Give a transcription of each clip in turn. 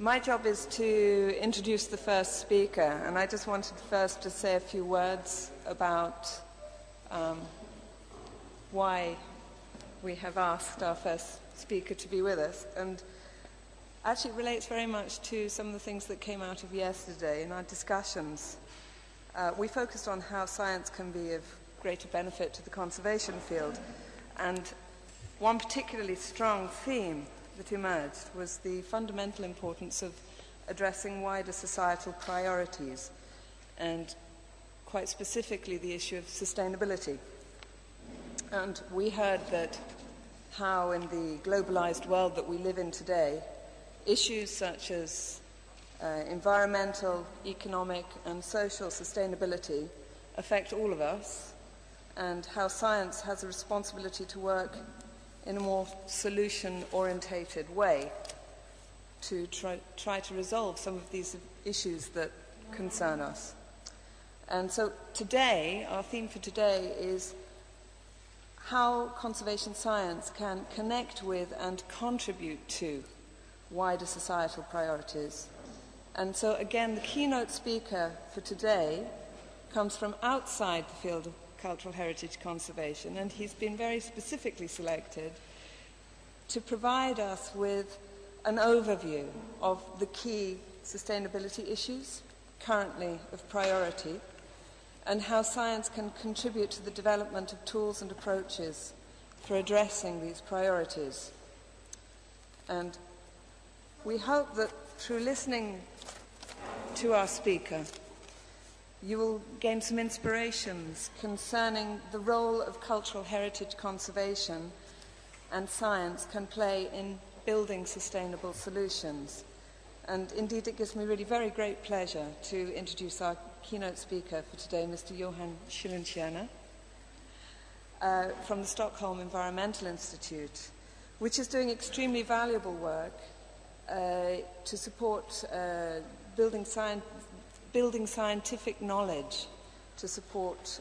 My job is to introduce the first speaker, and I just wanted first to say a few words about why we have asked our first speaker to be with us. And actually it relates very much to some of the things that came out of yesterday in our discussions. We focused on how science can be of greater benefit to the conservation field, and one particularly strong theme that emerged was the fundamental importance of addressing wider societal priorities, and quite specifically the issue of sustainability. And we heard that how in the globalized world that we live in today, issues such as environmental, economic and social sustainability affect all of us, and how science has a responsibility to work in a more solution-orientated way to try to resolve some of these issues that concern us. And so today, our theme for today is how conservation science can connect with and contribute to wider societal priorities. And so again, the keynote speaker for today comes from outside the field of cultural heritage conservation, and he's been very specifically selected to provide us with an overview of the key sustainability issues currently of priority, and how science can contribute to the development of tools and approaches for addressing these priorities. And we hope that through listening to our speaker, you will gain some inspirations concerning the role of cultural heritage conservation and science can play in building sustainable solutions. And indeed, it gives me really very great pleasure to introduce our keynote speaker for today, Mr. Johan Kuylenstierna, from the Stockholm Environmental Institute, which is doing extremely valuable work to support building scientific knowledge to support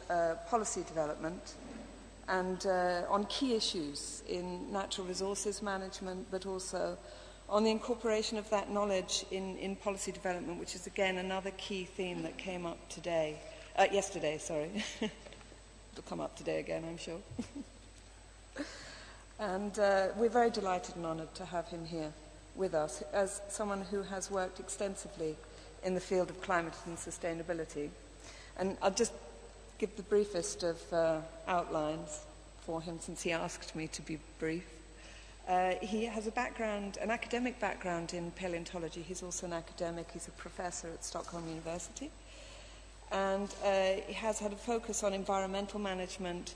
policy development and on key issues in natural resources management, but also on the incorporation of that knowledge in policy development, which is again another key theme that came up yesterday. It'll come up today again, I'm sure. And we're very delighted and honoured to have him here with us as someone who has worked extensively in the field of climate and sustainability. And I'll just give the briefest of outlines for him, since he asked me to be brief. He has an academic background in paleontology. He's also an academic. He's a professor at Stockholm University. And he has had a focus on environmental management,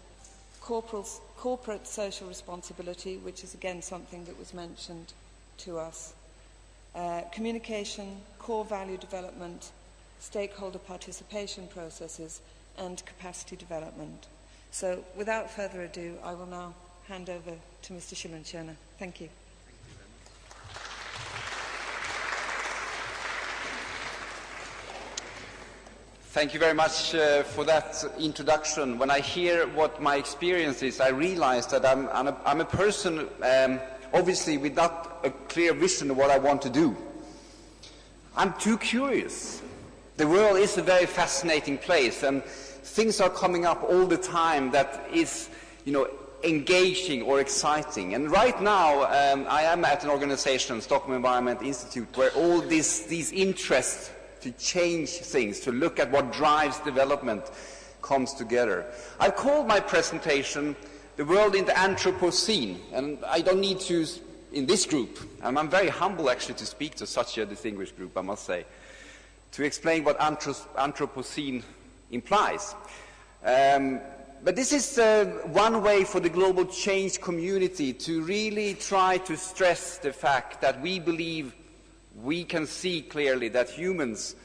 corporate social responsibility, which is again something that was mentioned to us, communication, core value development, stakeholder participation processes, and capacity development. So without further ado, I will now hand over to Mr. Kuylenstierna. Thank you. Thank you very much for that introduction. When I hear what my experience is, I realize that I'm a person obviously without a clear vision of what I want to do. I'm too curious. The world is a very fascinating place, and things are coming up all the time that is, engaging or exciting. And right now, I am at an organization, Stockholm Environment Institute, where all these interests to change things, to look at what drives development, comes together. I've called my presentation "The World in the Anthropocene," and I don't need to, in this group, and I'm very humble actually to speak to such a distinguished group, I must say, to explain what Anthropocene implies. But this is one way for the global change community to really try to stress the fact that we believe we can see clearly that humans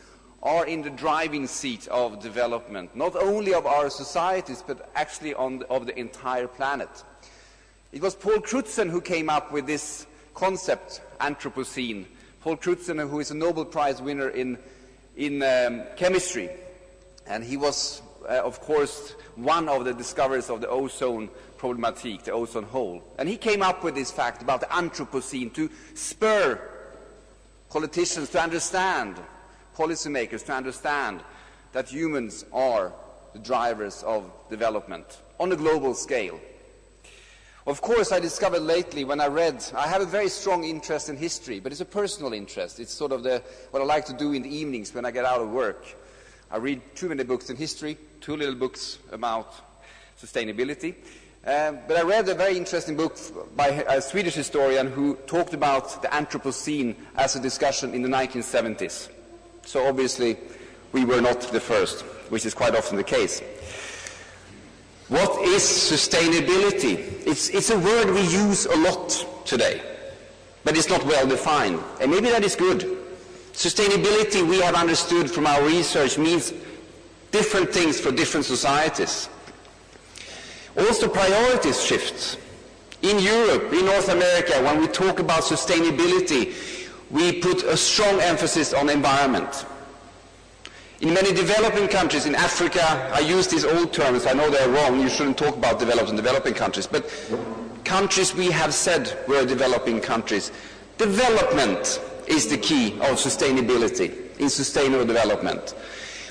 are in the driving seat of development, not only of our societies, but actually of the entire planet. It was Paul Crutzen who came up with this concept, Anthropocene. Paul Crutzen, who is a Nobel Prize winner in chemistry, and he was, of course, one of the discoverers of the ozone problematique, the ozone hole. And he came up with this fact about the Anthropocene to spur politicians to understand, policymakers to understand that humans are the drivers of development on a global scale. Of course, I discovered lately when I have a very strong interest in history, but it's a personal interest. It's sort of what I like to do in the evenings when I get out of work. I read too many books in history, too little books about sustainability. But I read a very interesting book by a Swedish historian who talked about the Anthropocene as a discussion in the 1970s. So obviously, we were not the first, which is quite often the case. What is sustainability? It's a word we use a lot today, but it's not well defined. And maybe that is good. Sustainability, we have understood from our research, means different things for different societies. Also, priorities shift. In Europe, in North America, when we talk about sustainability, we put a strong emphasis on environment. In many developing countries, in Africa, I use these old terms, I know they're wrong, you shouldn't talk about developed and developing countries, but countries we have said were developing countries. Development is the key of sustainability, in sustainable development.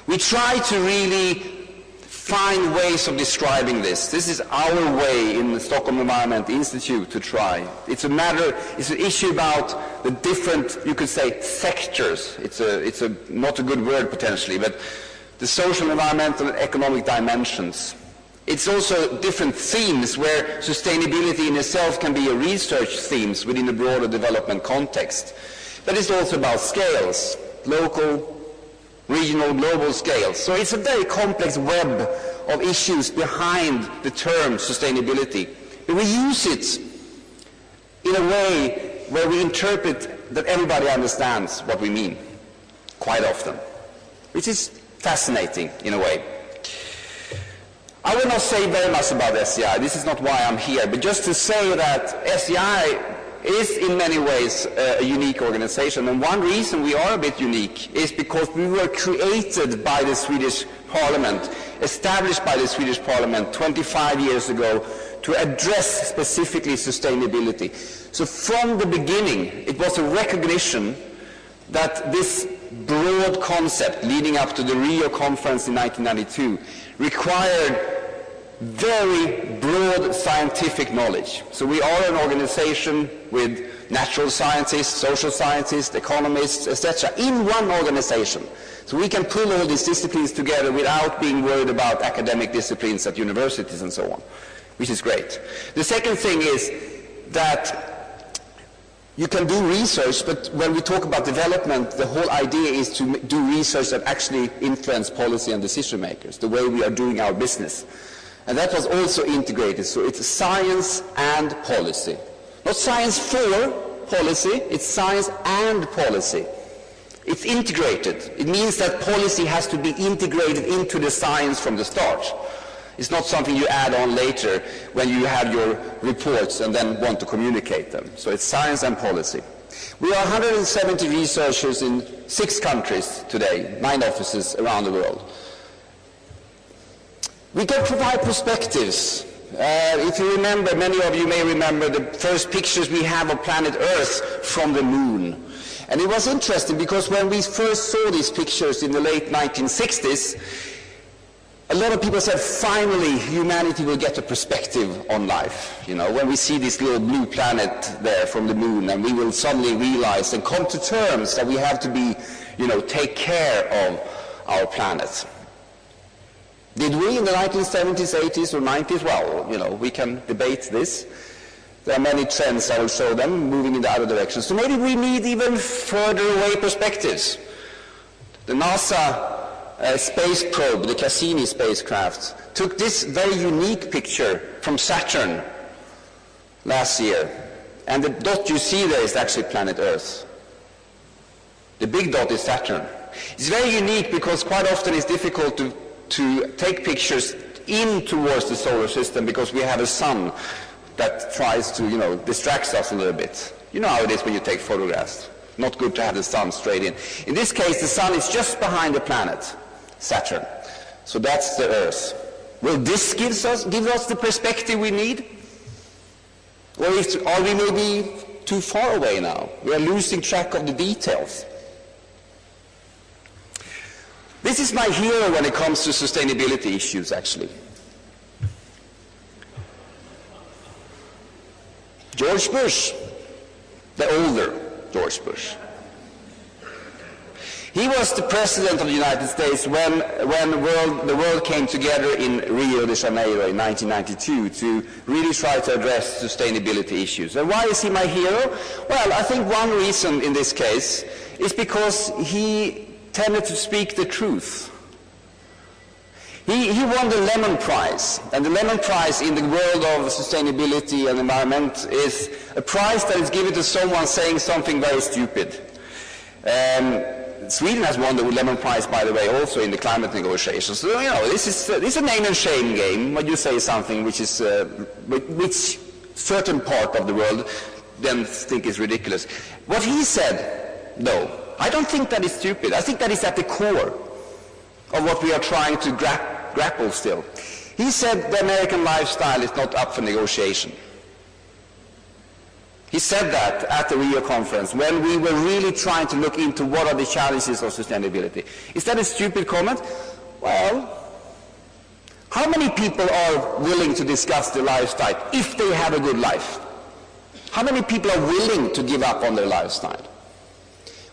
We try to really find ways of describing this. This is our way in the Stockholm Environment Institute to try. It's an issue about the different, you could say, sectors. It's not a good word potentially, but the social, environmental, and economic dimensions. It's also different themes where sustainability in itself can be a research themes within a broader development context. But it's also about scales, local, regional, global scales. So it's a very complex web of issues behind the term sustainability. But we use it in a way where we interpret that everybody understands what we mean, quite often, which is fascinating in a way. I will not say very much about SEI. This is not why I'm here, but just to say that SEI is in many ways a unique organization, and one reason we are a bit unique is because we were created by the Swedish Parliament, established by the Swedish Parliament 25 years ago to address specifically sustainability. So from the beginning, it was a recognition that this broad concept leading up to the Rio conference in 1992 required very broad scientific knowledge. So we are an organization with natural scientists, social scientists, economists, etc., in one organization. So we can pull all these disciplines together without being worried about academic disciplines at universities and so on, which is great. The second thing is that you can do research, but when we talk about development, the whole idea is to do research that actually influence policy and decision makers, the way we are doing our business. And that was also integrated, so it's science and policy. Not science for policy, it's science and policy. It's integrated. It means that policy has to be integrated into the science from the start. It's not something you add on later when you have your reports and then want to communicate them. So it's science and policy. We are 170 researchers in 6 countries today, 9 offices around the world. We can provide perspectives. If you remember, many of you may remember the first pictures we have of planet Earth from the moon. And it was interesting because when we first saw these pictures in the late 1960s, a lot of people said, finally, humanity will get a perspective on life. You know, when we see this little blue planet there from the moon, and we will suddenly realize and come to terms that we have to be, take care of our planet. Did we in the 1970s, 80s, or 90s? Well, we can debate this. There are many trends, I will show them, moving in the other direction. So maybe we need even further away perspectives. The NASA space probe, the Cassini spacecraft, took this very unique picture from Saturn last year. And the dot you see there is actually planet Earth. The big dot is Saturn. It's very unique because quite often it's difficult to take pictures in towards the solar system because we have a sun that tries to, distracts us a little bit. You know how it is when you take photographs. Not good to have the sun straight in. In this case, the sun is just behind the planet, Saturn. So that's the Earth. Will this give us the perspective we need? Or are we maybe too far away now. We are losing track of the details. This is my hero when it comes to sustainability issues, actually. George Bush, the older George Bush. He was the president of the United States when the world came together in Rio de Janeiro in 1992 to really try to address sustainability issues. And why is he my hero? Well, I think one reason in this case is because he tended to speak the truth. He won the Lemon Prize, and the Lemon Prize in the world of sustainability and environment is a prize that is given to someone saying something very stupid. Sweden has won the Lemon Prize, by the way, also in the climate negotiations. So, you know, this is a name and shame game when you say something which is which certain part of the world then think is ridiculous. What he said, though, I don't think that is stupid. I think that is at the core of what we are trying to grapple still. He said the American lifestyle is not up for negotiation. He said that at the Rio conference when we were really trying to look into what are the challenges of sustainability. Is that a stupid comment? Well, how many people are willing to discuss their lifestyle if they have a good life? How many people are willing to give up on their lifestyle?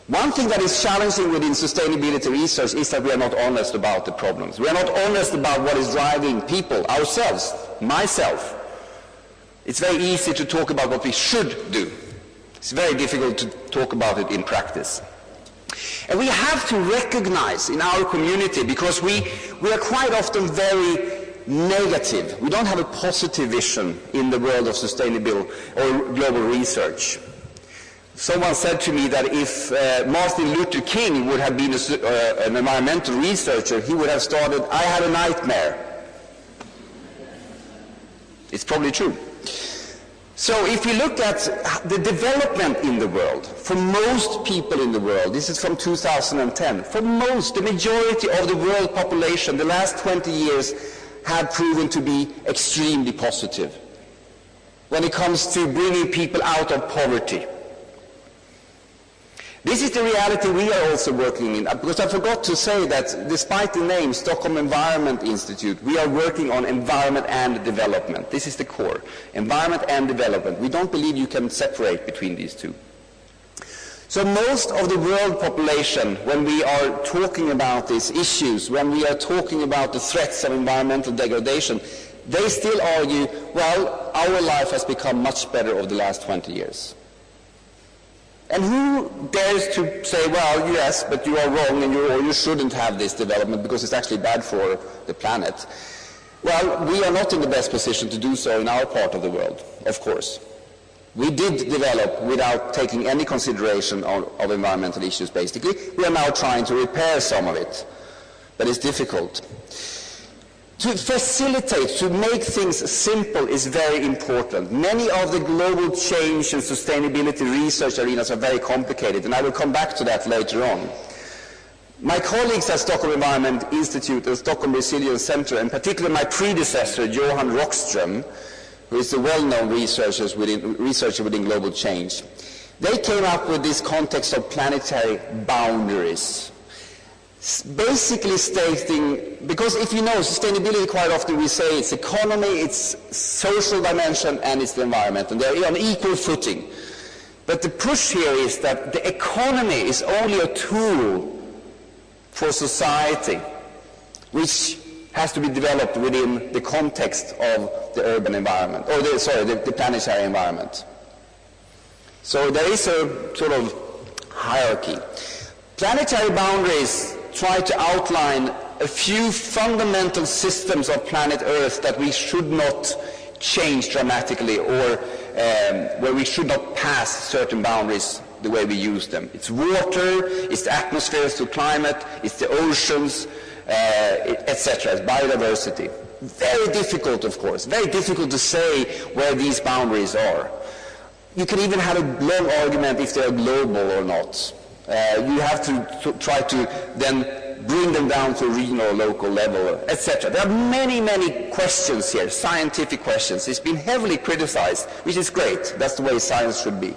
One thing that is challenging within sustainability research is that we are not honest about the problems. We are not honest about what is driving people, ourselves, myself. It's very easy to talk about what we should do. It's very difficult to talk about it in practice. And we have to recognize in our community, because we are quite often very negative. We don't have a positive vision in the world of sustainable or global research. Someone said to me that if Martin Luther King would have been an environmental researcher, he would have started, "I had a nightmare." It's probably true. So if we look at the development in the world, for most people in the world, this is from 2010, for the majority of the world population, the last 20 years have proven to be extremely positive when it comes to bringing people out of poverty. This is the reality we are also working in, because I forgot to say that despite the name Stockholm Environment Institute, we are working on environment and development. This is the core, environment and development. We don't believe you can separate between these two. So most of the world population, when we are talking about these issues, when we are talking about the threats of environmental degradation, they still argue, well, our life has become much better over the last 20 years. And who dares to say, well, yes, but you are wrong and you shouldn't have this development because it's actually bad for the planet? Well, we are not in the best position to do so in our part of the world, of course. We did develop without taking any consideration of environmental issues, basically. We are now trying to repair some of it, but it's difficult. To facilitate, to make things simple is very important. Many of the global change and sustainability research arenas are very complicated, and I will come back to that later on. My colleagues at Stockholm Environment Institute and Stockholm Resilience Center, in particular my predecessor, Johan Rockström, who is a well-known researcher within global change, they came up with this context of planetary boundaries. Basically stating, because if you know sustainability, quite often we say it's economy, it's social dimension, and it's the environment, and they're on equal footing. But the push here is that the economy is only a tool for society, which has to be developed within the context of the urban environment, or the planetary environment. So there is a sort of hierarchy. Planetary boundaries try to outline a few fundamental systems of planet Earth that we should not change dramatically, or where we should not pass certain boundaries the way we use them. It's water, it's the atmosphere, it's the climate, it's the oceans, etc. It's biodiversity. Very difficult, of course, very difficult to say where these boundaries are. You can even have a long argument if they are global or not. You have to try to then bring them down to a regional or local level, etc. There are many, many questions here, scientific questions. It's been heavily criticized, which is great. That's the way science should be.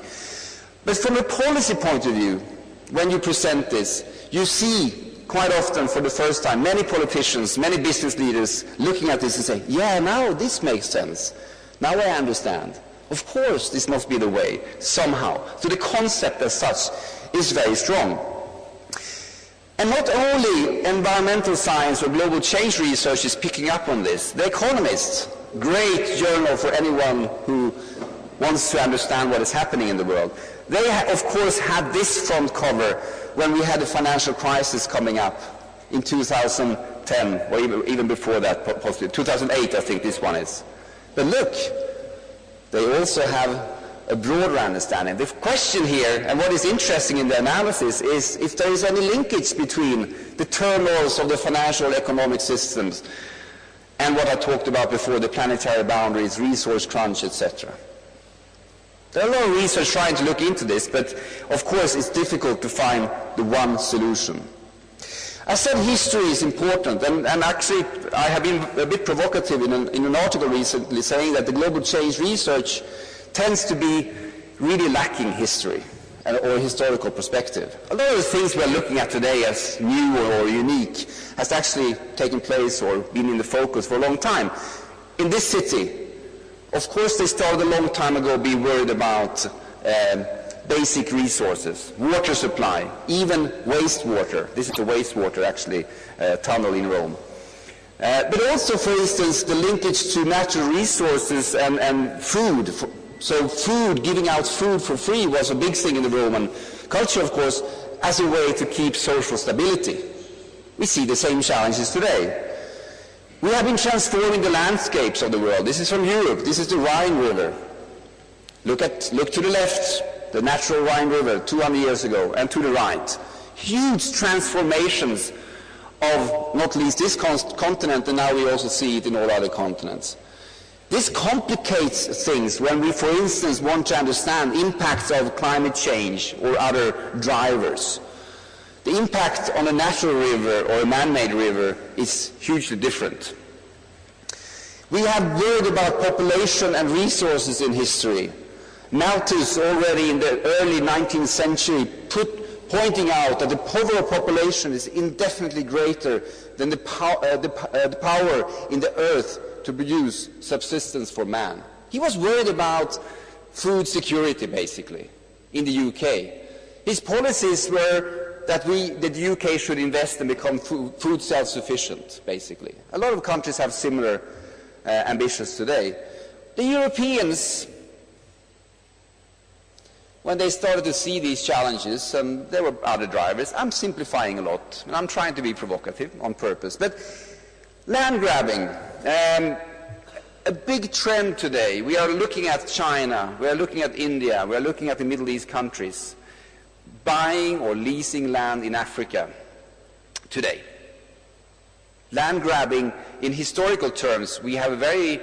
But from a policy point of view, when you present this, you see quite often for the first time many politicians, many business leaders looking at this and saying, yeah, now this makes sense. Now I understand. Of course, this must be the way, somehow. So the concept as such is very strong. And not only environmental science or global change research is picking up on this. The Economist, great journal for anyone who wants to understand what is happening in the world. They, of course, had this front cover when we had the financial crisis coming up in 2010, or even before that, possibly 2008, I think this one is. But look, they also have a broader understanding. The question here, and what is interesting in the analysis, is if there is any linkage between the turmoils of the financial economic systems and what I talked about before, the planetary boundaries, resource crunch, etc. There are a lot of research trying to look into this, but of course it's difficult to find the one solution. I said history is important, and actually I have been a bit provocative in an article recently saying that the global change research tends to be really lacking history or historical perspective. A lot of the things we are looking at today as new or unique has actually taken place or been in the focus for a long time. In this city, of course, they started a long time ago being worried about basic resources, water supply, even wastewater. This is a wastewater, actually, tunnel in Rome. But also, for instance, the linkage to natural resources and food. So food, giving out food for free was a big thing in the Roman culture, of course, as a way to keep social stability. We see the same challenges today. We have been transforming the landscapes of the world. This is from Europe. This is the Rhine River. Look to the left, the natural Rhine River 200 years ago, and to the right. Huge transformations of not least this continent, and now we also see it in all other continents. This complicates things when we, for instance, want to understand impacts of climate change or other drivers. The impact on a natural river or a man-made river is hugely different. We have worried about population and resources in history. Malthus, already in the early 19th century, pointing out that the power of population is indefinitely greater than the power in the earth to produce subsistence for man. He was worried about food security, basically, in the UK. His policies were that the UK should invest and become food self-sufficient, basically. A lot of countries have similar ambitions today. The Europeans, when they started to see these challenges, and there were other drivers, I'm simplifying a lot, and I'm trying to be provocative on purpose, but land grabbing, a big trend today. We are looking at China, we are looking at India, we are looking at the Middle East countries, buying or leasing land in Africa today. Land grabbing, in historical terms, we have a very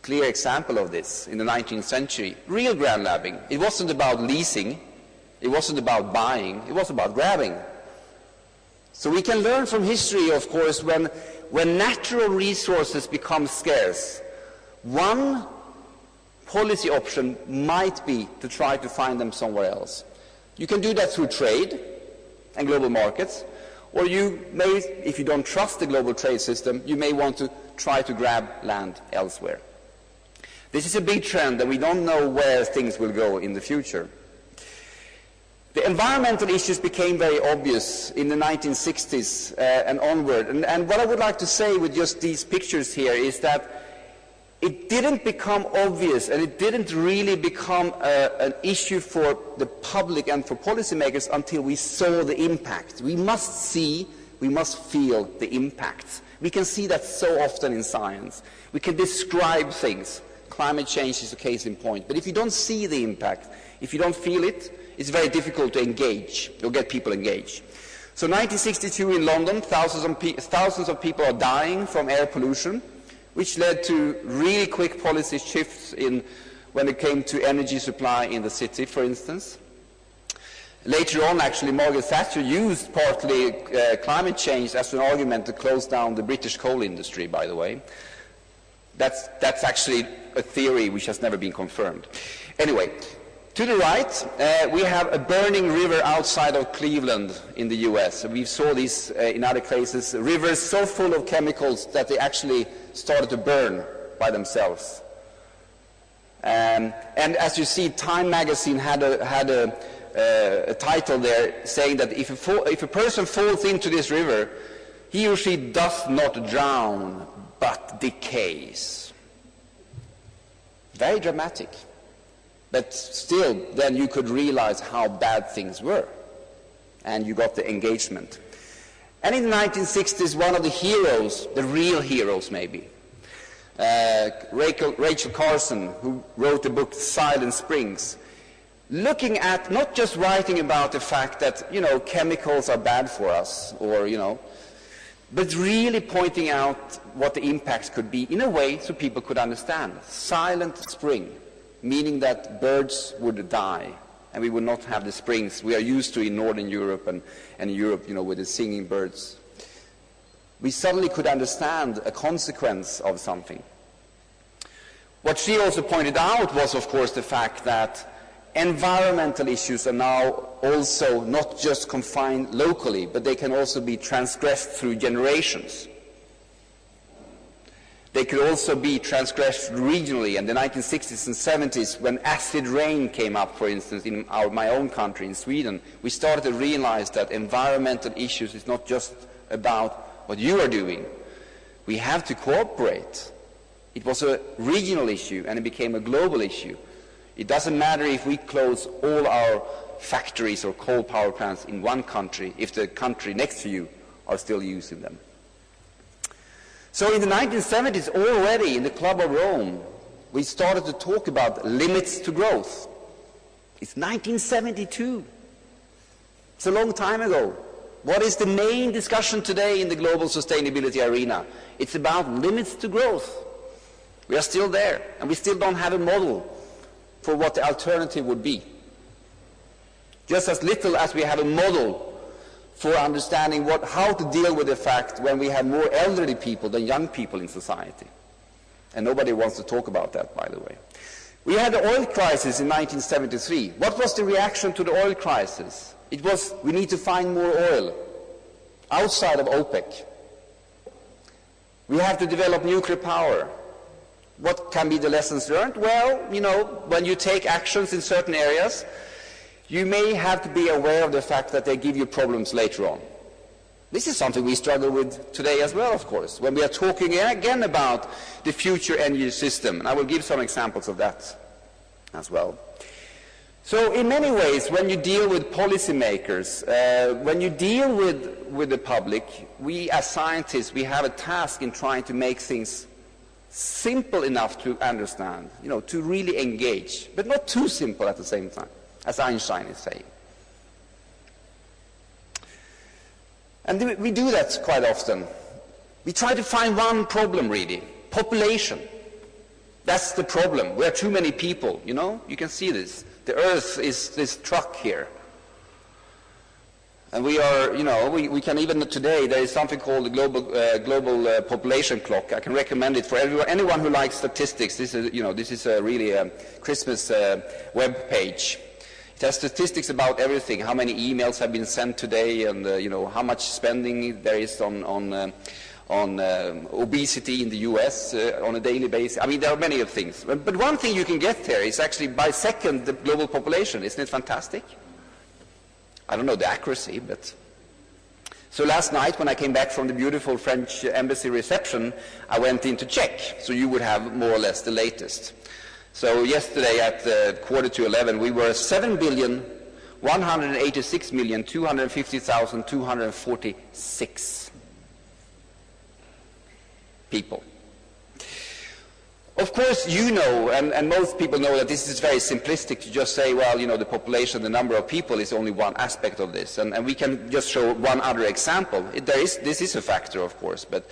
clear example of this in the 19th century. Real land grabbing. It wasn't about leasing, it wasn't about buying, it was about grabbing. So we can learn from history, of course, when natural resources become scarce, one policy option might be to try to find them somewhere else. You can do that through trade and global markets, or you may, if you don't trust the global trade system, you may want to try to grab land elsewhere. This is a big trend, and we don't know where things will go in the future. The environmental issues became very obvious in the 1960s and onward. And what I would like to say with just these pictures here is that it didn't become obvious, and it didn't really become an issue for the public and for policymakers until we saw the impact. We must see, we must feel the impact. We can see that so often in science. We can describe things. Climate change is a case in point. But if you don't see the impact, if you don't feel it, it's very difficult to engage or get people engaged. So 1962 in London, thousands of people are dying from air pollution, which led to really quick policy shifts when it came to energy supply in the city, for instance. Later on, actually, Margaret Thatcher used partly climate change as an argument to close down the British coal industry, by the way. That's actually a theory which has never been confirmed. Anyway, to the right, we have a burning river outside of Cleveland in the US. We saw this in other places, rivers so full of chemicals that they actually started to burn by themselves. And as you see, Time magazine had a title there saying that if a person falls into this river, he or she does not drown, but decays. Very dramatic. But still, then you could realize how bad things were. And you got the engagement. And in the 1960s, one of the heroes, the real heroes maybe, Rachel Carson, who wrote the book Silent Springs, looking at, not just writing about the fact that, chemicals are bad for us, or, but really pointing out what the impacts could be in a way so people could understand. Silent spring, meaning that birds would die, and we would not have the springs we are used to in Northern Europe and Europe, with the singing birds. We suddenly could understand a consequence of something. What she also pointed out was, of course, the fact that environmental issues are now also not just confined locally, but they can also be transgressed through generations. They could also be transgressed regionally. In the 1960s and 70s, when acid rain came up, for instance, in my own country, in Sweden, we started to realize that environmental issues is not just about what you are doing. We have to cooperate. It was a regional issue, and it became a global issue. It doesn't matter if we close all our factories or coal power plants in one country if the country next to you are still using them. So in the 1970s, already in the Club of Rome, we started to talk about limits to growth. It's 1972. It's a long time ago. What is the main discussion today in the global sustainability arena? It's about limits to growth. We are still there, and we still don't have a model for what the alternative would be. Just as little as we have a model for understanding how to deal with the fact when we have more elderly people than young people in society. And nobody wants to talk about that, by the way. We had the oil crisis in 1973. What was the reaction to the oil crisis? It was, we need to find more oil outside of OPEC. We have to develop nuclear power. What can be the lessons learned? Well, when you take actions in certain areas, you may have to be aware of the fact that they give you problems later on. This is something we struggle with today as well, of course, when we are talking again about the future energy system. And I will give some examples of that as well. So in many ways, when you deal with policymakers, when you deal with the public, we as scientists, we have a task in trying to make things simple enough to understand, to really engage, but not too simple at the same time, as Einstein is saying. And we do that quite often. We try to find one problem, really. Population. That's the problem. We are too many people, You can see this. The Earth is this truck here. And we are, we can even today, there is something called the global population clock. I can recommend it for anyone who likes statistics. This is really a Christmas web page. It has statistics about everything, how many emails have been sent today, and how much spending there is on obesity in the US on a daily basis. I mean, there are many of things. But one thing you can get there is actually by second the global population. Isn't it fantastic? I don't know the accuracy, but... So last night when I came back from the beautiful French embassy reception, I went in to check, so you would have more or less the latest. So yesterday at 11:15, we were 7,186,250,246 people. Of course, and most people know that this is very simplistic to just say, well, the population, the number of people is only one aspect of this. And we can just show one other example. This is a factor, of course, but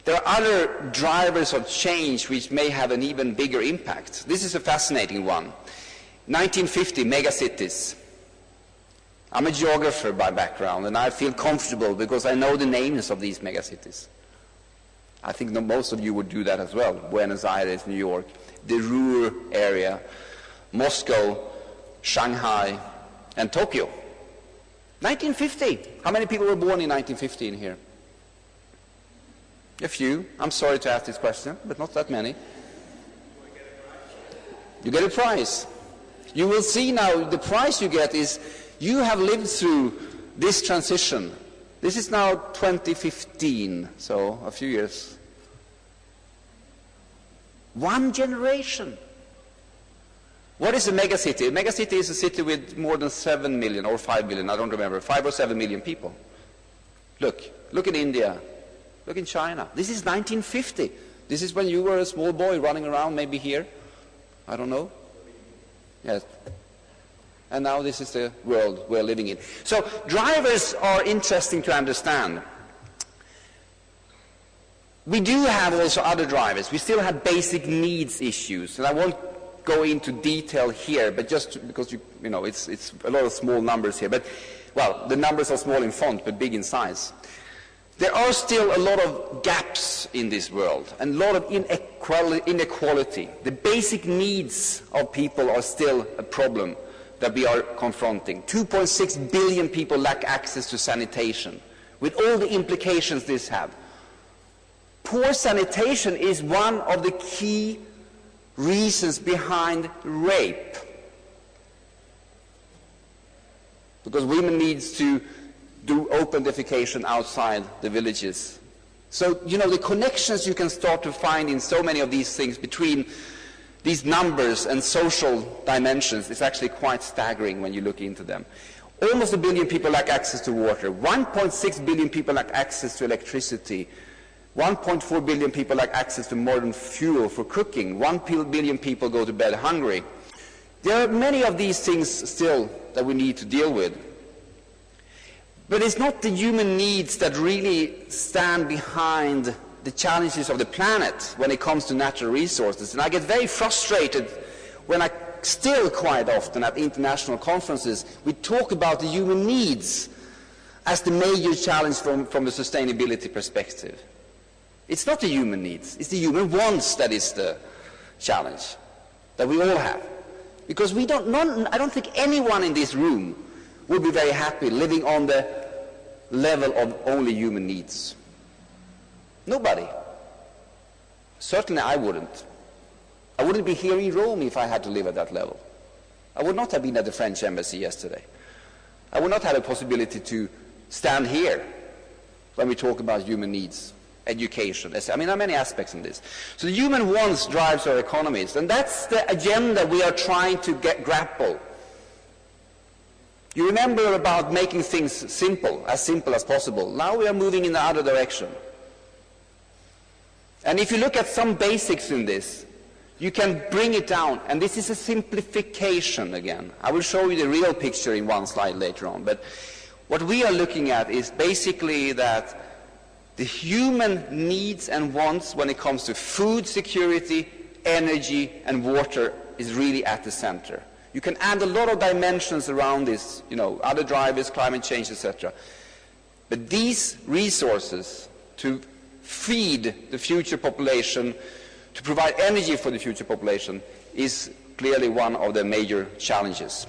there are other drivers of change which may have an even bigger impact. This is a fascinating one. 1950, megacities. I'm a geographer by background, and I feel comfortable because I know the names of these megacities. I think most of you would do that as well. Buenos Aires, New York, the Ruhr area, Moscow, Shanghai, and Tokyo. 1950. How many people were born in 1950 in here? A few. I'm sorry to ask this question, but not that many. You get a prize. You will see now the prize you get is you have lived through this transition. This is now 2015, so a few years. One generation. What is a megacity? A megacity is a city with more than 7 million or 5 million, I don't remember, 5 or 7 million people. Look in India. Look in China. This is 1950. This is when you were a small boy running around, maybe here. I don't know. Yes. And now this is the world we're living in. So drivers are interesting to understand. We do have also other drivers. We still have basic needs issues, and I won't go into detail here, but just because you know it's a lot of small numbers here. But well, the numbers are small in font, but big in size. There are still a lot of gaps in this world, and a lot of inequality. The basic needs of people are still a problem that we are confronting. 2.6 billion people lack access to sanitation, with all the implications this has. Poor sanitation is one of the key reasons behind rape. Because women need to do open defecation outside the villages. So, you know, the connections you can start to find in so many of these things between these numbers and social dimensions is actually quite staggering when you look into them. Almost 1 billion people lack access to water. 1.6 billion people lack access to electricity. 1.4 billion people lack access to modern fuel for cooking. 1 billion people go to bed hungry. There are many of these things still that we need to deal with. But it's not the human needs that really stand behind the challenges of the planet when it comes to natural resources. And I get very frustrated when I still quite often at international conferences we talk about the human needs as the major challenge from a sustainability perspective. It's not the human needs, it's the human wants that is the challenge that we all have. Because I don't think anyone in this room would be very happy living on the level of only human needs. Nobody. Certainly I wouldn't. I wouldn't be here in Rome if I had to live at that level. I would not have been at the French embassy yesterday. I would not have a possibility to stand here when we talk about human needs, education. I mean, there are many aspects in this. So the human wants drives our economies, and that's the agenda we are trying to grapple. You remember about making things simple as possible. Now we are moving in the other direction. And if you look at some basics in this, you can bring it down. And this is a simplification again. I will show you the real picture in one slide later on. But what we are looking at is basically that the human needs and wants when it comes to food security, energy, and water is really at the center. You can add a lot of dimensions around this, you know, other drivers, climate change, etc. But these resources to feed the future population, to provide energy for the future population, is clearly one of the major challenges.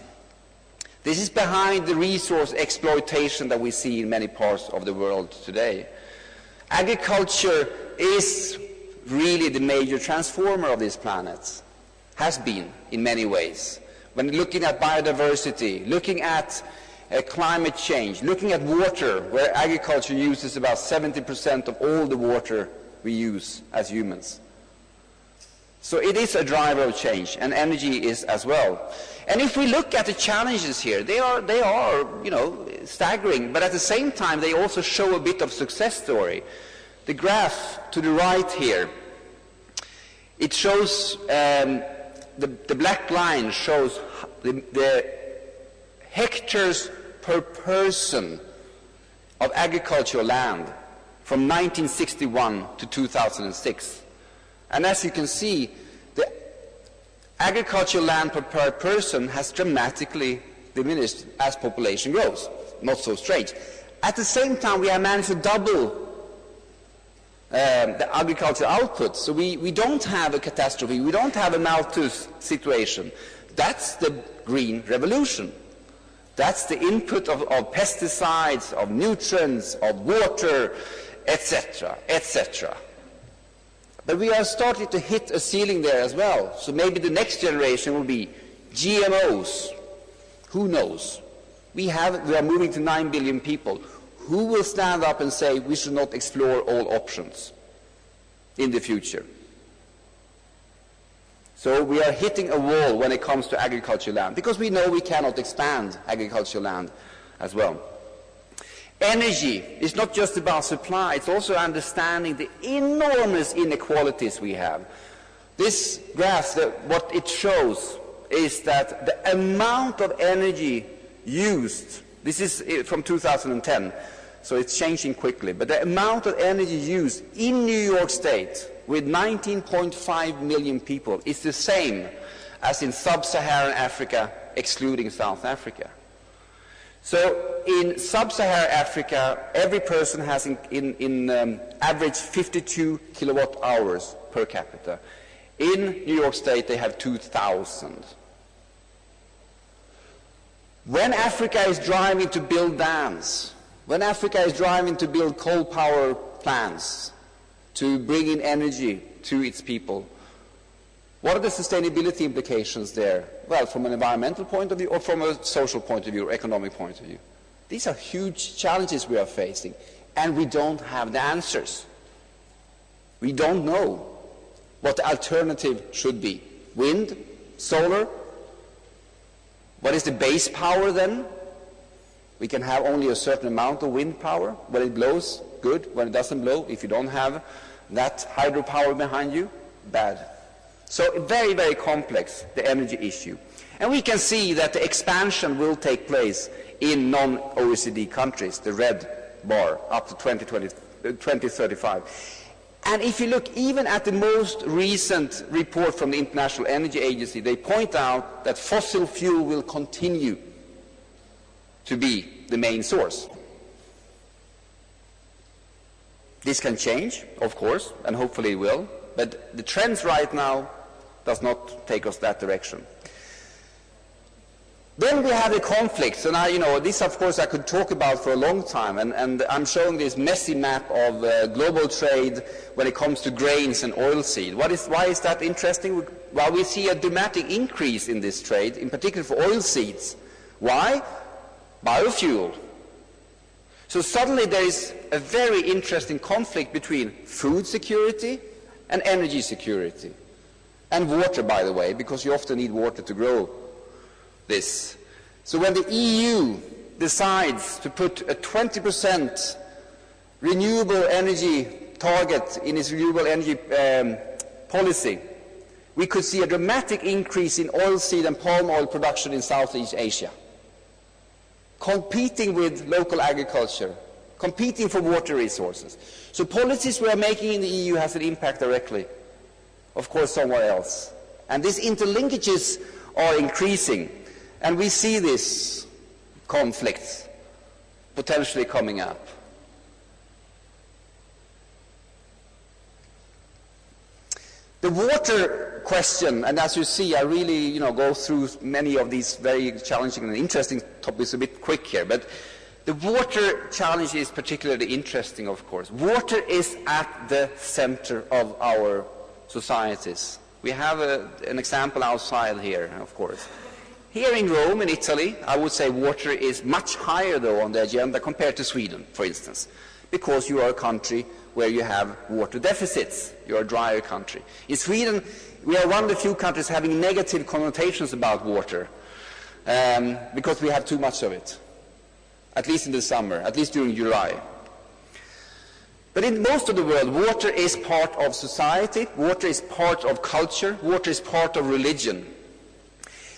This is behind the resource exploitation that we see in many parts of the world today. Agriculture is really the major transformer of this planet, has been in many ways. When looking at biodiversity, looking at climate change, looking at water, where agriculture uses about 70% of all the water we use as humans. So it is a driver of change, and energy is as well. And if we look at the challenges here, they are you know, staggering, but at the same time they also show a bit of success story. The graph to the right here, it shows the black line shows the hectares per person of agricultural land from 1961 to 2006. And as you can see, the agricultural land per person has dramatically diminished as population grows. Not so strange. At the same time, we have managed to double the agricultural output, so we don't have a catastrophe, we don't have a malthus situation. That's the green revolution. That's the input of pesticides, of nutrients, of water, etc., etc. But we are starting to hit a ceiling there as well, so maybe the next generation will be GMOs. Who knows? We are moving to 9 billion people. Who will stand up and say we should not explore all options in the future? So we are hitting a wall when it comes to agricultural land, because we know we cannot expand agricultural land as well. Energy is not just about supply, it's also understanding the enormous inequalities we have. This graph, what it shows is that the amount of energy used, this is from 2010, so it's changing quickly, but the amount of energy used in New York State with 19.5 million people is the same as in sub-Saharan Africa, excluding South Africa. So in sub-Saharan Africa, every person has in average 52 kilowatt hours per capita. In New York State, they have 2,000. When Africa is driving to build dams, when Africa is driving to build coal power plants, to bring in energy to its people, what are the sustainability implications there? Well, from an environmental point of view or from a social point of view or economic point of view. These are huge challenges we are facing, and we don't have the answers. We don't know what the alternative should be. Wind? Solar? What is the base power then? We can have only a certain amount of wind power. When it blows, good. When it doesn't blow, if you don't have that hydropower behind you, bad. So very, very complex, the energy issue. And we can see that the expansion will take place in non-OECD countries, the red bar, up to 2035. And if you look even at the most recent report from the International Energy Agency, they point out that fossil fuel will continue to be the main source. This can change, of course, and hopefully it will, but the trends right now does not take us that direction. Then we have the conflicts, and this of course I could talk about for a long time, and I'm showing this messy map of global trade when it comes to grains and oilseed. Why is that interesting? Well, we see a dramatic increase in this trade, in particular for oilseeds. Why? Biofuel. So suddenly there is a very interesting conflict between food security and energy security. And water, by the way, because you often need water to grow this. So when the EU decides to put a 20% renewable energy target in its renewable energy policy, we could see a dramatic increase in oilseed and palm oil production in Southeast Asia, competing with local agriculture, competing for water resources. So policies we are making in the EU has an impact directly, of course, somewhere else. And these interlinkages are increasing, and we see this conflict potentially coming up. The water question, and as you see, I really go through many of these very challenging and interesting topics a bit quick here, but the water challenge is particularly interesting, of course. Water is at the center of our societies. We have an example outside here, of course. Here in Rome, in Italy, I would say water is much higher, though, on the agenda compared to Sweden, for instance, because you are a country where you have water deficits. You're a drier country. In Sweden, we are one of the few countries having negative connotations about water because we have too much of it, at least in the summer, at least during July. But in most of the world, water is part of society, water is part of culture, water is part of religion.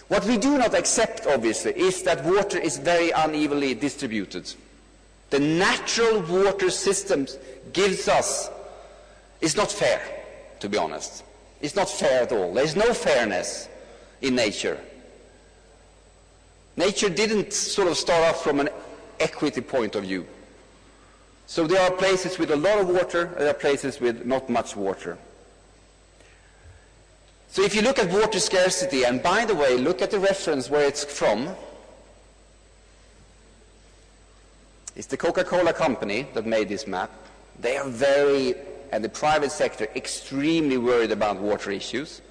What we do not accept, obviously, is that water is very unevenly distributed. The natural water systems gives us is not fair, to be honest. It's not fair at all. There is no fairness in nature. Nature didn't sort of start off from an equity point of view. So there are places with a lot of water, and there are places with not much water. So if you look at water scarcity, and by the way, look at the reference where it's from. It's the Coca-Cola company that made this map. They are and the private sector, extremely worried about water issues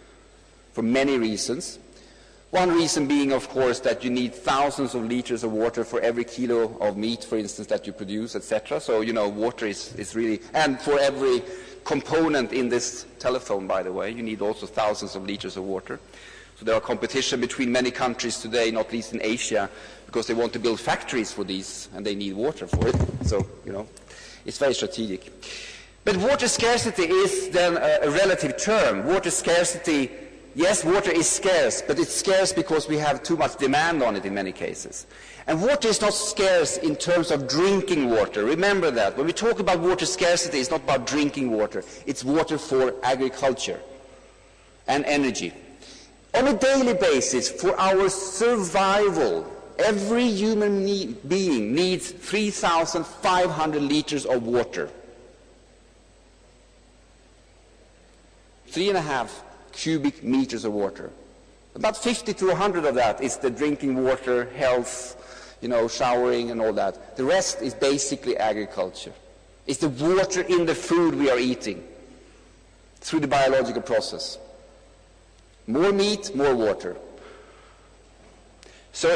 for many reasons. One reason being, of course, that you need thousands of liters of water for every kilo of meat, for instance, that you produce, etc. So, water is really, and for every component in this telephone, by the way, you need also thousands of liters of water. So there are competition between many countries today, not least in Asia, because they want to build factories for these, and they need water for it. So, it's very strategic. But water scarcity is then a relative term. Water scarcity, yes, water is scarce, but it's scarce because we have too much demand on it in many cases. And water is not scarce in terms of drinking water. Remember that. When we talk about water scarcity, it's not about drinking water. It's water for agriculture and energy. On a daily basis, for our survival, every human being needs 3,500 liters of water. 3.5 cubic meters of water. About 50 to 100 of that is the drinking water, health, showering and all that. The rest is basically agriculture. It's the water in the food we are eating through the biological process. More meat, more water. So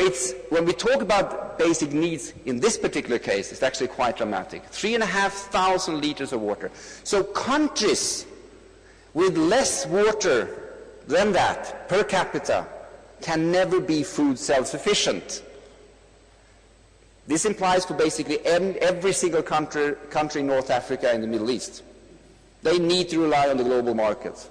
when we talk about basic needs in this particular case, it's actually quite dramatic. 3,500 liters of water. So countries with less water than that per capita can never be food self-sufficient. This implies for basically every single country in North Africa and the Middle East. They need to rely on the global market.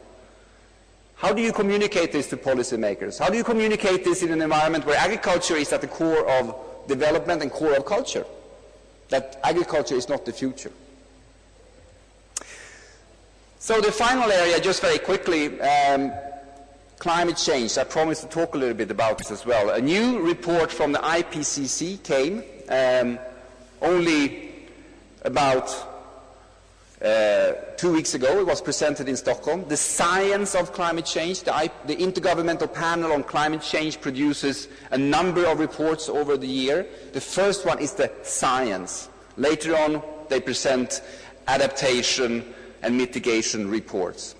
How do you communicate this to policymakers? How do you communicate this in an environment where agriculture is at the core of development and core of culture? That agriculture is not the future. So the final area, just very quickly, climate change. I promised to talk a little bit about this as well. A new report from the IPCC came only about 2 weeks ago. It was presented in Stockholm. The Science of Climate Change, the Intergovernmental Panel on Climate Change, produces a number of reports over the year. The first one is the Science. Later on, they present adaptation and mitigation reports.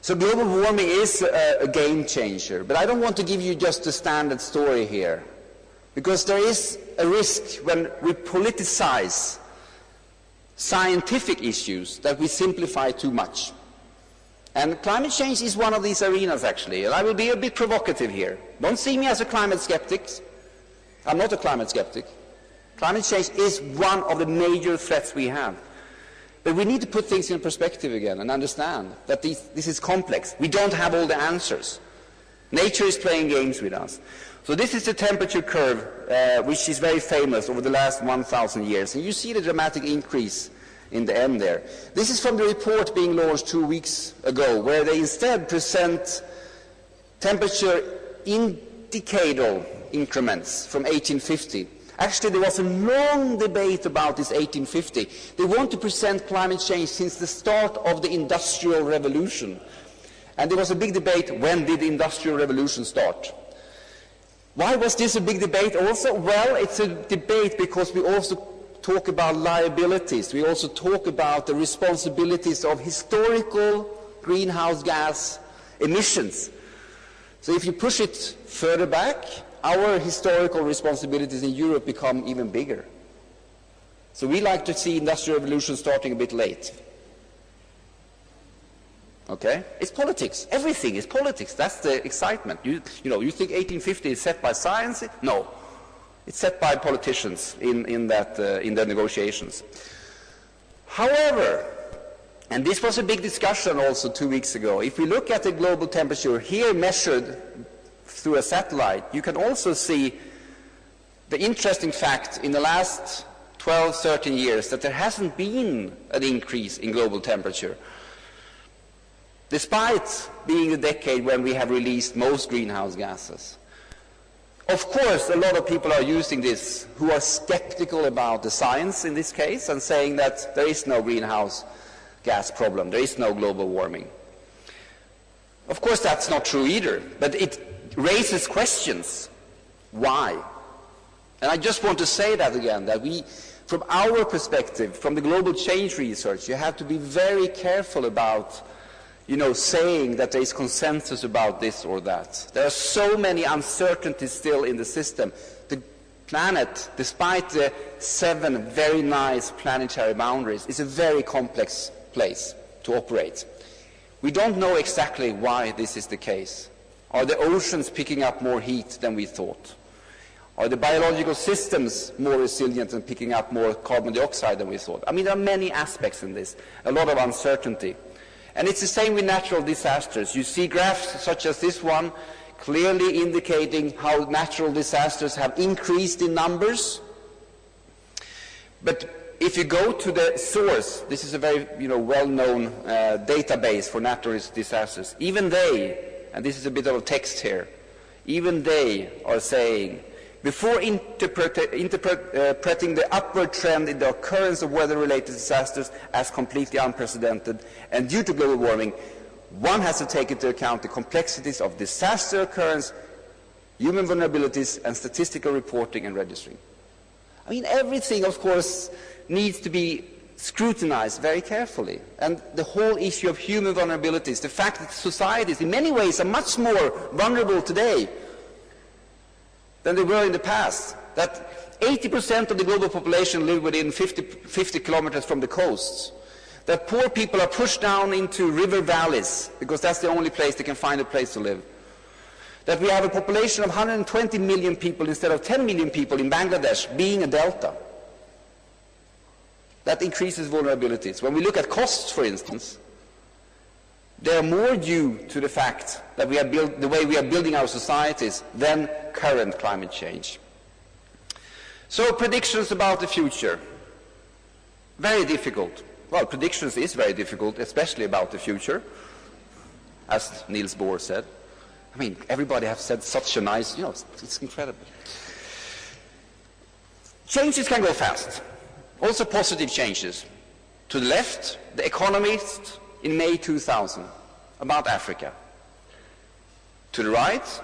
So global warming is a game changer, but I don't want to give you just a standard story here, because there is a risk when we politicize scientific issues that we simplify too much. And climate change is one of these arenas, actually, and I will be a bit provocative here. Don't see me as a climate skeptic. I'm not a climate skeptic. Climate change is one of the major threats we have. But we need to put things in perspective again and understand that this is complex. We don't have all the answers. Nature is playing games with us. So this is the temperature curve, which is very famous over the last 1,000 years. And you see the dramatic increase in the end there. This is from the report being launched 2 weeks ago, where they instead present temperature in decadal increments from 1850. Actually, there was a long debate about this 1850. They want to present climate change since the start of the Industrial Revolution. And there was a big debate, when did the Industrial Revolution start? Why was this a big debate also? Well, it's a debate because we also talk about liabilities. We also talk about the responsibilities of historical greenhouse gas emissions. So if you push it further back, our historical responsibilities in Europe become even bigger. So we like to see Industrial Revolution starting a bit late. Okay? It's politics. Everything is politics. That's the excitement. You think 1850 is set by science? No. It's set by politicians in their negotiations. However, and this was a big discussion also 2 weeks ago, if we look at the global temperature here measured through a satellite, you can also see the interesting fact in the last 12, 13 years that there hasn't been an increase in global temperature, despite being the decade when we have released most greenhouse gases. Of course, a lot of people are using this who are skeptical about the science in this case and saying that there is no greenhouse gas problem, there is no global warming. Of course, that's not true either, but it raises questions. Why? And I just want to say that again, that we, from our perspective, from the global change research, you have to be very careful about, saying that there is consensus about this or that. There are so many uncertainties still in the system. The planet, despite the 7 very nice planetary boundaries, is a very complex place to operate. We don't know exactly why this is the case. Are the oceans picking up more heat than we thought? Are the biological systems more resilient and picking up more carbon dioxide than we thought? I mean, there are many aspects in this, a lot of uncertainty. And it's the same with natural disasters. You see graphs such as this one clearly indicating how natural disasters have increased in numbers. But if you go to the source, this is a very well-known database for natural disasters, even they, and this is a bit of a text here, even they are saying, before interpreting the upward trend in the occurrence of weather-related disasters as completely unprecedented and due to global warming, one has to take into account the complexities of disaster occurrence, human vulnerabilities, and statistical reporting and registering. I mean, everything, of course, needs to be scrutinized very carefully. And the whole issue of human vulnerabilities, the fact that societies in many ways are much more vulnerable today than they were in the past, that 80% of the global population live within 50 kilometers from the coasts, that poor people are pushed down into river valleys because that's the only place they can find a place to live, that we have a population of 120 million people instead of 10 million people in Bangladesh being a delta. That increases vulnerabilities. When we look at costs, for instance, they are more due to the fact that we are the way we are building our societies than current climate change. So predictions about the future. Very difficult. Well, predictions is very difficult, especially about the future, as Niels Bohr said. I mean, everybody has said such a nice, it's incredible. Changes can go fast. Also positive changes. To the left, The Economist in May 2000, about Africa. To the right,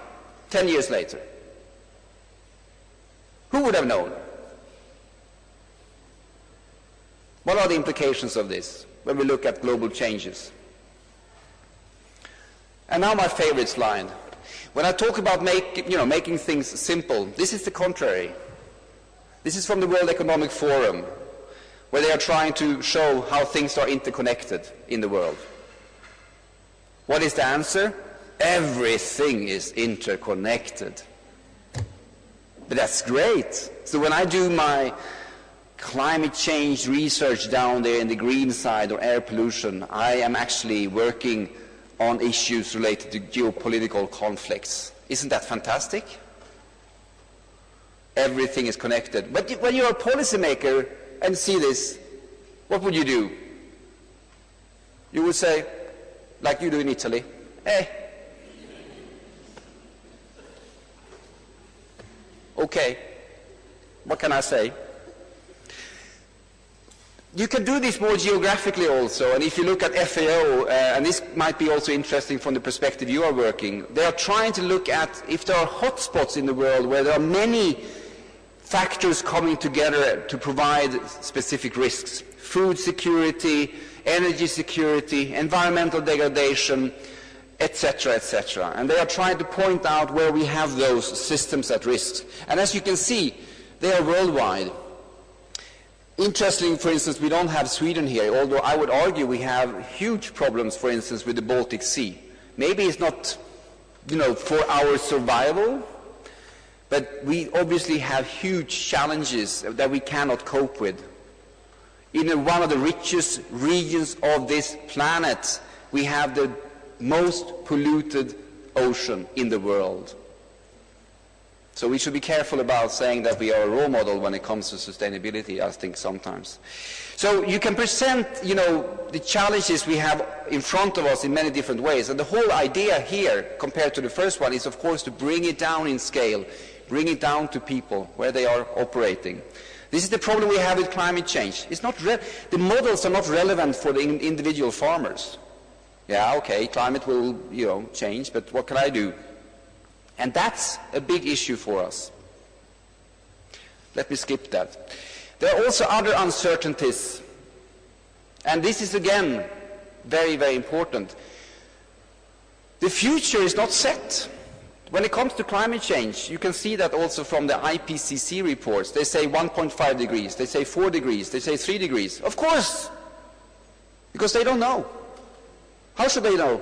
10 years later. Who would have known? What are the implications of this when we look at global changes? And now my favorite slide. When I talk about making things simple, this is the contrary. This is from the World Economic Forum, where they are trying to show how things are interconnected in the world. What is the answer? Everything is interconnected. But that's great. So when I do my climate change research down there in the green side or air pollution, I am actually working on issues related to geopolitical conflicts. Isn't that fantastic? Everything is connected. But when you're a policymaker and see this, what would you do? You would say, like you do in Italy, okay, what can I say? You can do this more geographically also, and if you look at FAO, and this might be also interesting from the perspective you are working, they are trying to look at if there are hotspots in the world where there are many factors coming together to provide specific risks. Food security, energy security, environmental degradation, etc., etc. And they are trying to point out where we have those systems at risk. And as you can see, they are worldwide. Interestingly, for instance, we don't have Sweden here, although I would argue we have huge problems, for instance, with the Baltic Sea. Maybe it's not, for our survival, but we obviously have huge challenges that we cannot cope with. In one of the richest regions of this planet, we have the most polluted ocean in the world. So we should be careful about saying that we are a role model when it comes to sustainability, I think, sometimes. So you can present, the challenges we have in front of us in many different ways. And the whole idea here, compared to the first one, is, of course, to bring it down in scale, bring it down to people where they are operating. This is the problem we have with climate change. It's not the models are not relevant for the individual farmers. Yeah, okay, climate will, change, but what can I do? And that's a big issue for us. Let me skip that. There are also other uncertainties. And this is, again, very, very important. The future is not set. When it comes to climate change, you can see that also from the IPCC reports. They say 1.5 degrees, they say 4 degrees, they say 3 degrees. Of course, because they don't know. How should they know?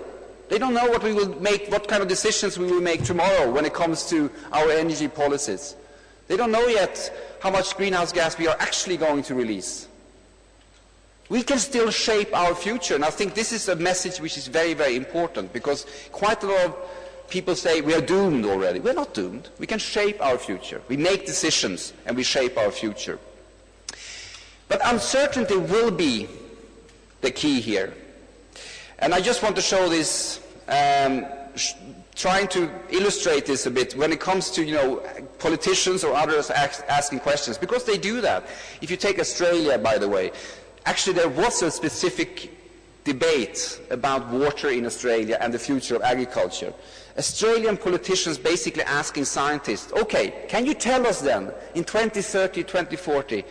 They don't know what we will make, what kind of decisions we will make tomorrow when it comes to our energy policies. They don't know yet how much greenhouse gas we are actually going to release. We can still shape our future, and I think this is a message which is very, very important, because quite a lot of people say we are doomed already. We're not doomed. We can shape our future. We make decisions and we shape our future. But uncertainty will be the key here. And I just want to show this, trying to illustrate this a bit when it comes to, politicians or others asking questions, because they do that. If you take Australia, by the way, actually there was a specific debate about water in Australia and the future of agriculture. Australian politicians basically asking scientists, okay, can you tell us then, in 2030, 2040,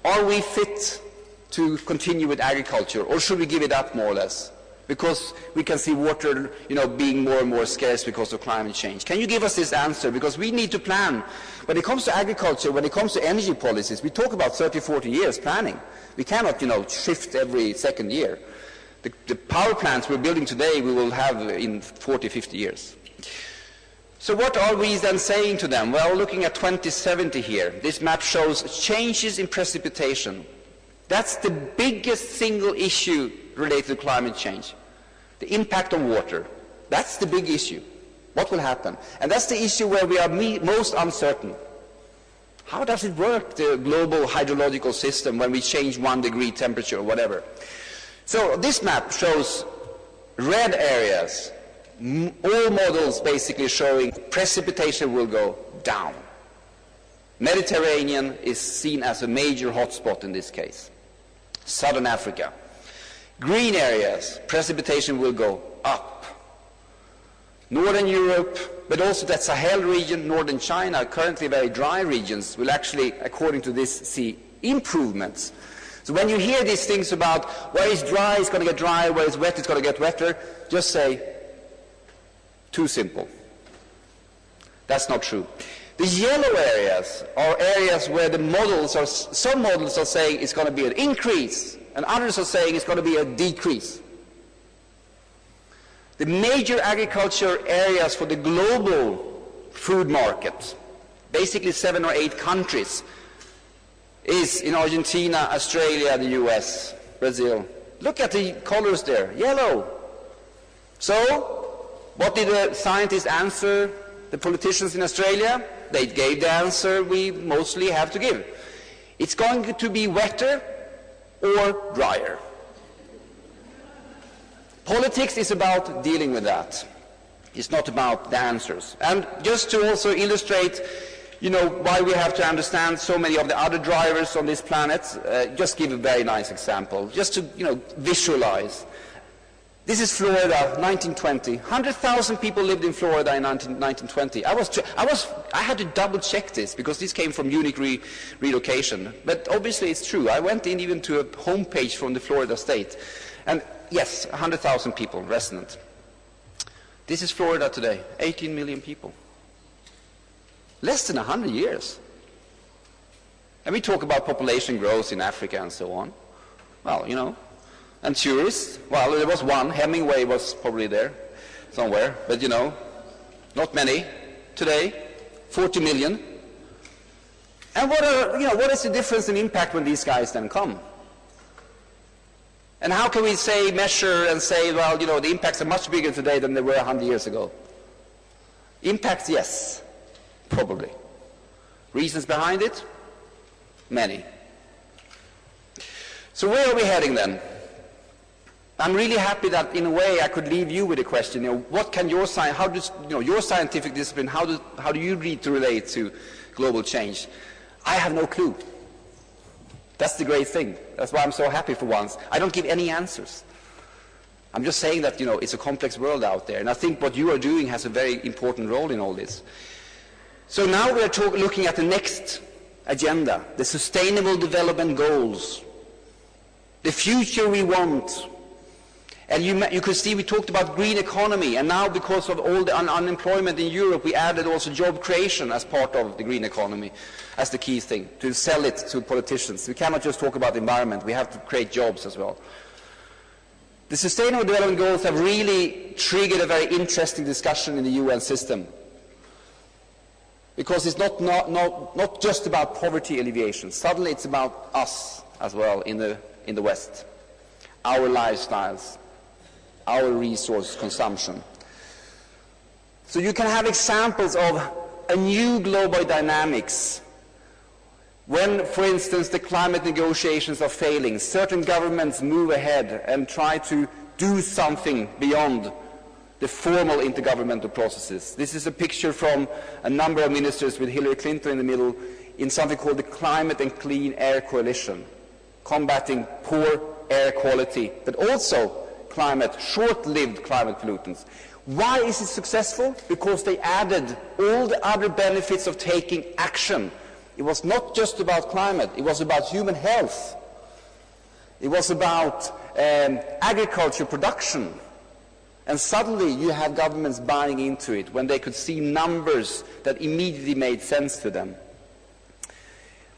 are we fit to continue with agriculture, or should we give it up more or less? Because we can see water, being more and more scarce because of climate change. Can you give us this answer? Because we need to plan. When it comes to agriculture, when it comes to energy policies, we talk about 30, 40 years planning. We cannot, shift every second year. The power plants we're building today, we will have in 40, 50 years. So what are we then saying to them? Well, looking at 2070 here, this map shows changes in precipitation. That's the biggest single issue related to climate change. The impact on water. That's the big issue. What will happen? And that's the issue where we are most uncertain. How does it work, the global hydrological system, when we change 1 degree temperature or whatever? So this map shows red areas, all models basically showing precipitation will go down. Mediterranean is seen as a major hotspot in this case. Southern Africa. Green areas, precipitation will go up. Northern Europe, but also that Sahel region, northern China, currently very dry regions, will actually, according to this, see improvements. So when you hear these things about where is dry, it's going to get drier, where is wet, it's going to get wetter, just say, too simple. That's not true. The yellow areas are areas where the models are, some models are saying it's going to be an increase, and others are saying it's going to be a decrease. The major agriculture areas for the global food market, basically 7 or 8 countries, is in Argentina, Australia, the US, Brazil. Look at the colors there, yellow. So, what did the scientists answer the politicians in Australia? They gave the answer we mostly have to give. It's going to be wetter or drier. Politics is about dealing with that. It's not about the answers. And just to also illustrate, why we have to understand so many of the other drivers on this planet, just give a very nice example, just to, visualize. This is Florida, 1920. 100,000 people lived in Florida in 1920. I had to double check this because this came from Munich relocation. But obviously it's true. I went in even to a homepage from the Florida state. And yes, 100,000 people, resident. This is Florida today, 18 million people. Less than 100 years. And we talk about population growth in Africa and so on. Well, and tourists, well, there was one. Hemingway was probably there somewhere, but not many. Today, 40 million. And what is the difference in impact when these guys then come? And how can we measure and say, well, the impacts are much bigger today than they were 100 years ago? Impacts, yes, probably. Reasons behind it? Many. So where are we heading then? I'm really happy that, in a way, I could leave you with a question. What can your your scientific discipline, how do you read to relate to global change? I have no clue. That's the great thing. That's why I'm so happy for once. I don't give any answers. I'm just saying that, it's a complex world out there, and I think what you are doing has a very important role in all this. So now we are looking at the next agenda, the Sustainable Development Goals, the future we want. And you could see we talked about green economy, and now because of all the unemployment in Europe, we added also job creation as part of the green economy, as the key thing, to sell it to politicians. We cannot just talk about the environment, we have to create jobs as well. The Sustainable Development Goals have really triggered a very interesting discussion in the UN system, because it's not just about poverty alleviation. Suddenly it's about us as well in the West, our lifestyles, our resource consumption. So you can have examples of a new global dynamics when, for instance, the climate negotiations are failing. Certain governments move ahead and try to do something beyond the formal intergovernmental processes. This is a picture from a number of ministers with Hillary Clinton in the middle in something called the Climate and Clean Air Coalition, combating poor air quality, but also short-lived climate pollutants. Why is it successful? Because they added all the other benefits of taking action. It was not just about climate, it was about human health. It was about agriculture production. And suddenly you have governments buying into it when they could see numbers that immediately made sense to them.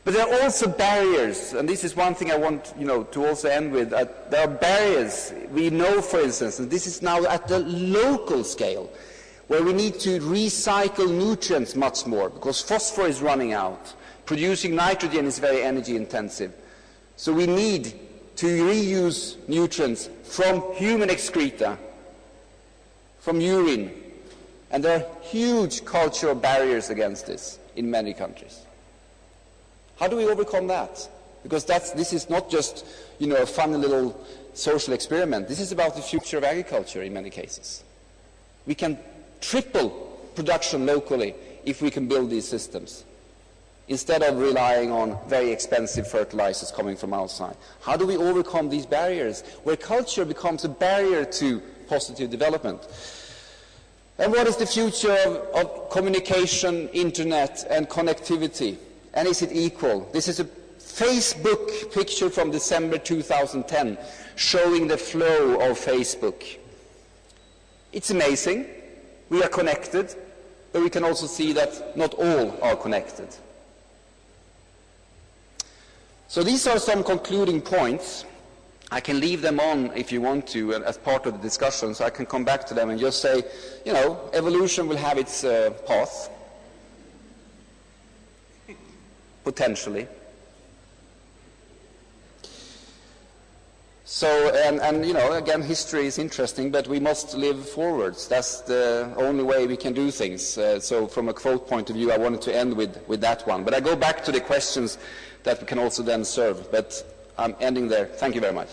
But there are also barriers, and this is one thing I want to also end with. There are barriers. We know, for instance, and this is now at the local scale, where we need to recycle nutrients much more, because phosphor is running out. Producing nitrogen is very energy intensive. So we need to reuse nutrients from human excreta, from urine. And there are huge cultural barriers against this in many countries. How do we overcome that? Because this is not just, a fun little social experiment. This is about the future of agriculture in many cases. We can triple production locally if we can build these systems, instead of relying on very expensive fertilizers coming from outside. How do we overcome these barriers, where culture becomes a barrier to positive development? And what is the future of communication, internet, and connectivity? And is it equal? This is a Facebook picture from December 2010 showing the flow of Facebook. It's amazing. We are connected, but we can also see that not all are connected. So these are some concluding points. I can leave them on if you want to as part of the discussion, so I can come back to them and just say, evolution will have its path. Potentially. So, and again, history is interesting, but we must live forwards. That's the only way we can do things. So from a quote point of view, I wanted to end with that one. But I go back to the questions that we can also then serve. But I'm ending there. Thank you very much.